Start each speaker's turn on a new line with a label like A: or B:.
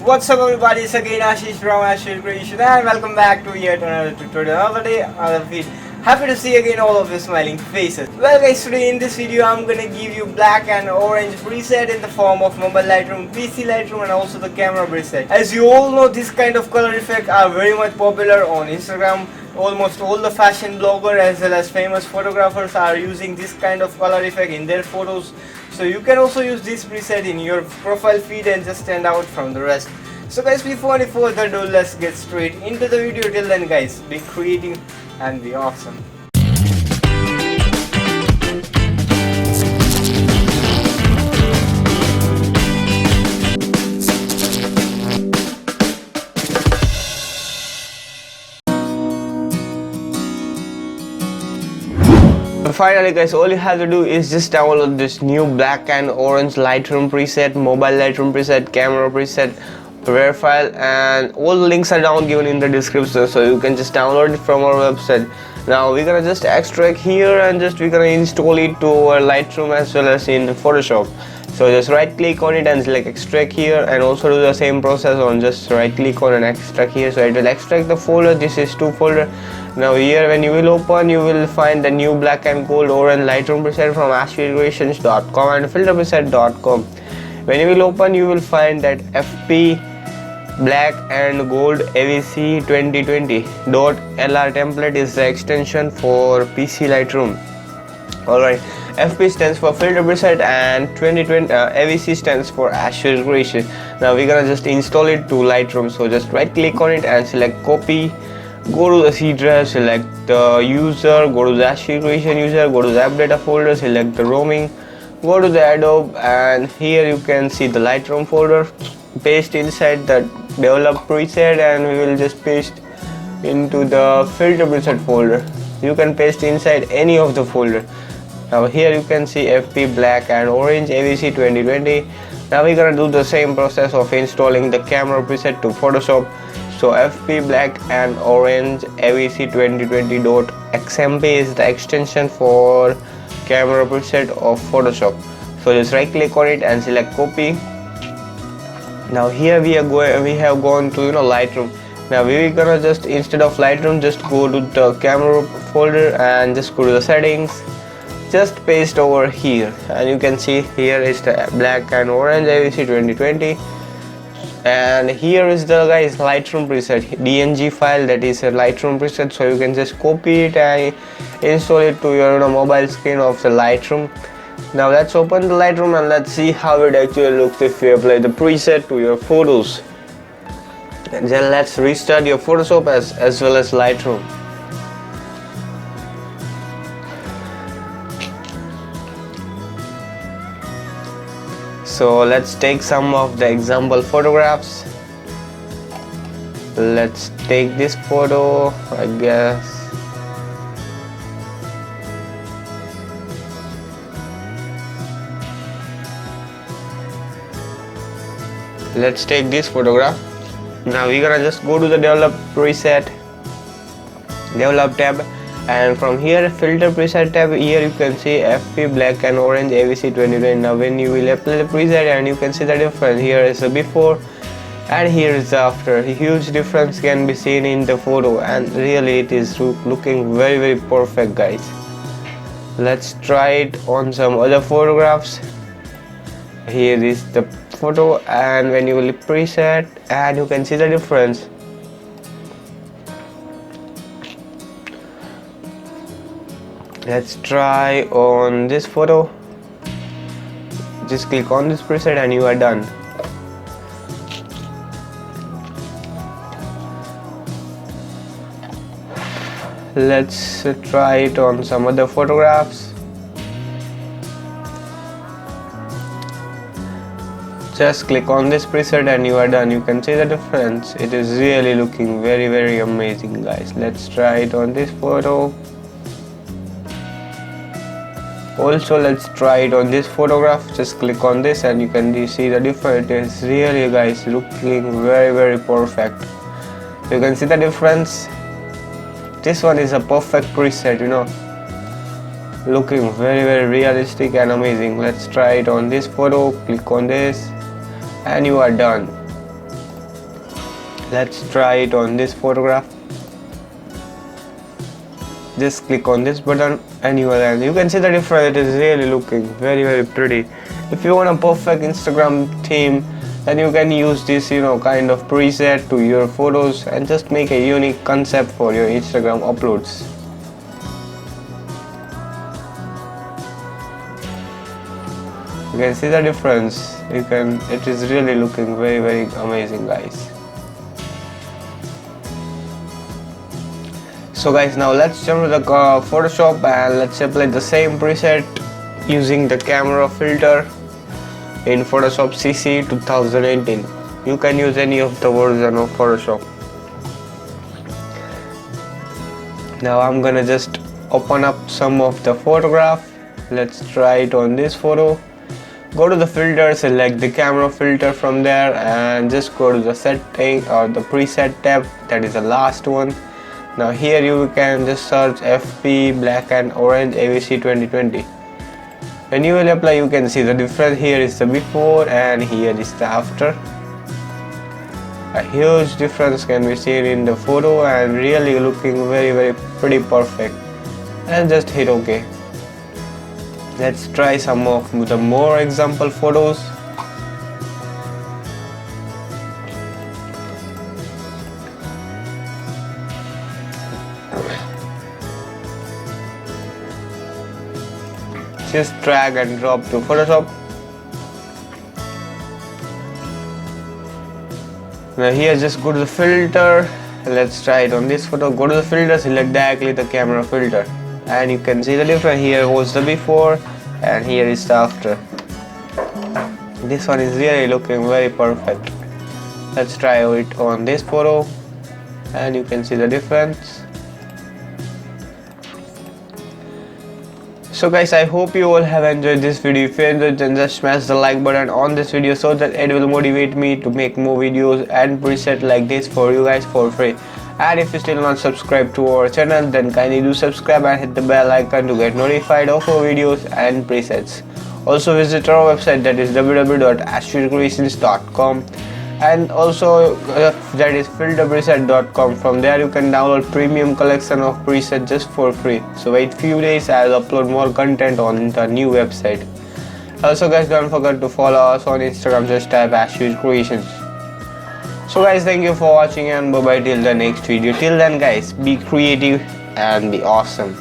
A: What's up everybody, it's again Ashish from ashvircreations and welcome back to yet another tutorial, another day, another feed. Happy to see again all of your smiling faces. Well guys, today in this video I'm gonna give you black and orange preset in the form of mobile Lightroom, PC Lightroom and also the camera preset. As you all know, this kind of color effect are very much popular on Instagram. Almost all the fashion bloggers as well as famous photographers are using this kind of color effect in their photos. So you can also use this preset in your profile feed and just stand out from the rest. So guys, before any further ado, let's get straight into the video. Till then guys, be creative and be awesome. Finally guys, all you have to do is just download this new black and orange Lightroom preset, mobile Lightroom preset, camera preset, rare file, and all the links are down given in the description, so you can just download it from our website. Now we're gonna just extract here and we're gonna install it to our Lightroom as well as in Photoshop. So just right click on it and select extract here, and also do the same process on just right click on and extract here. So it will extract the folder. This is 2 folder. Now here when you will open, you will find the new black and gold orange Lightroom preset from ashvircreations.com and filterpreset.com. When you will open, you will find that FP black and gold AVC 2020.LR template is the extension for PC Lightroom. Alright, FP stands for filter preset and 2020 AVC stands for ashvircreations. Now we're gonna just install it to Lightroom. So just right click on it and select copy, go to the C drive, select the user, go to the ashvircreations user, go to the app data folder, select the roaming, go to the Adobe, and here you can see the Lightroom folder. Paste inside the develop preset and we will just paste into the filter preset folder. You can paste inside any of the folder. Now here you can see FP black and orange AVC 2020. Now we're gonna do the same process of installing the camera preset to Photoshop. So FP black and orange AVC 2020.xmp is the extension for camera preset of Photoshop. So just right click on it and select copy. Now here we have gone to Lightroom. Now we're gonna just, instead of Lightroom, just go to the camera folder and just go to the settings, just paste over here, and you can see here is the black and orange AVC 2020, and here is the guys Lightroom preset DNG file, that is a Lightroom preset. So you can just copy it and install it to your mobile screen of the Lightroom. Now let's open the Lightroom and let's see how it actually looks if you apply the preset to your photos. And then let's restart your Photoshop as well as Lightroom. So let's take some of the example photographs. Let's take this photo, I guess. Let's take this photograph. Now we're gonna just go to the develop preset, develop tab, and from here filter preset tab, here you can see FP black and orange AVC 2020. Now when you will apply the preset, and you can see the difference, here is the before and here is the after. A huge difference can be seen in the photo, and really it is looking very perfect guys. Let's try it on some other photographs. Here is the photo, and when you will preset, and you can see the difference. Let's try on this photo. Just click on this preset and you are done. Let's try it on some other photographs. Just click on this preset and you are done. You can see the difference. It is really looking very amazing guys. Let's try it on this photo. Also let's try it on this photograph. Just click on this and you can see the difference. It is really guys looking very perfect. You can see the difference. This one is a perfect preset, looking very realistic and amazing. Let's try it on this photo. Click on this and you are done. Let's try it on this photograph. Just click on this button and you can see the difference. It is really looking very pretty. If you want a perfect Instagram theme, then you can use this kind of preset to your photos and just make a unique concept for your Instagram uploads. You can see the difference. It is really looking very amazing, guys. So guys, now let's jump to the Photoshop and let's apply the same preset using the camera filter in Photoshop CC 2018. You can use any of the version of Photoshop. Now I'm gonna just open up some of the photograph. Let's try it on this photo. Go to the filter, select the camera filter from there and just go to the setting or the preset tab, that is the last one. Now here you can just search FP black and orange AVC 2020. When you will apply, you can see the difference. Here is the before and here is the after. A huge difference can be seen in the photo and really looking very pretty perfect. And just hit OK. Let's try some of the more example photos. Just drag and drop to Photoshop. Now here just go to the filter. Let's try it on this photo. Go to the filter, select directly the camera filter. And you can see the difference. Here was the before and here is the after. This one is really looking very perfect. Let's try it on this photo and you can see the difference. So guys, I hope you all have enjoyed this video. If you enjoyed, then just smash the like button on this video so that it will motivate me to make more videos and preset like this for you guys for free. And if you still not subscribed to our channel, then kindly do subscribe and hit the bell icon to get notified of our videos and presets. Also visit our website, that is www.ashvircreations.com, and also that is filterpreset.com. From there you can download premium collection of presets just for free. So wait few days, I'll upload more content on the new website. Also guys, don't forget to follow us on Instagram, just type ashvircreations. So guys, thank you for watching and bye bye till the next video. Till then guys, be creative and be awesome.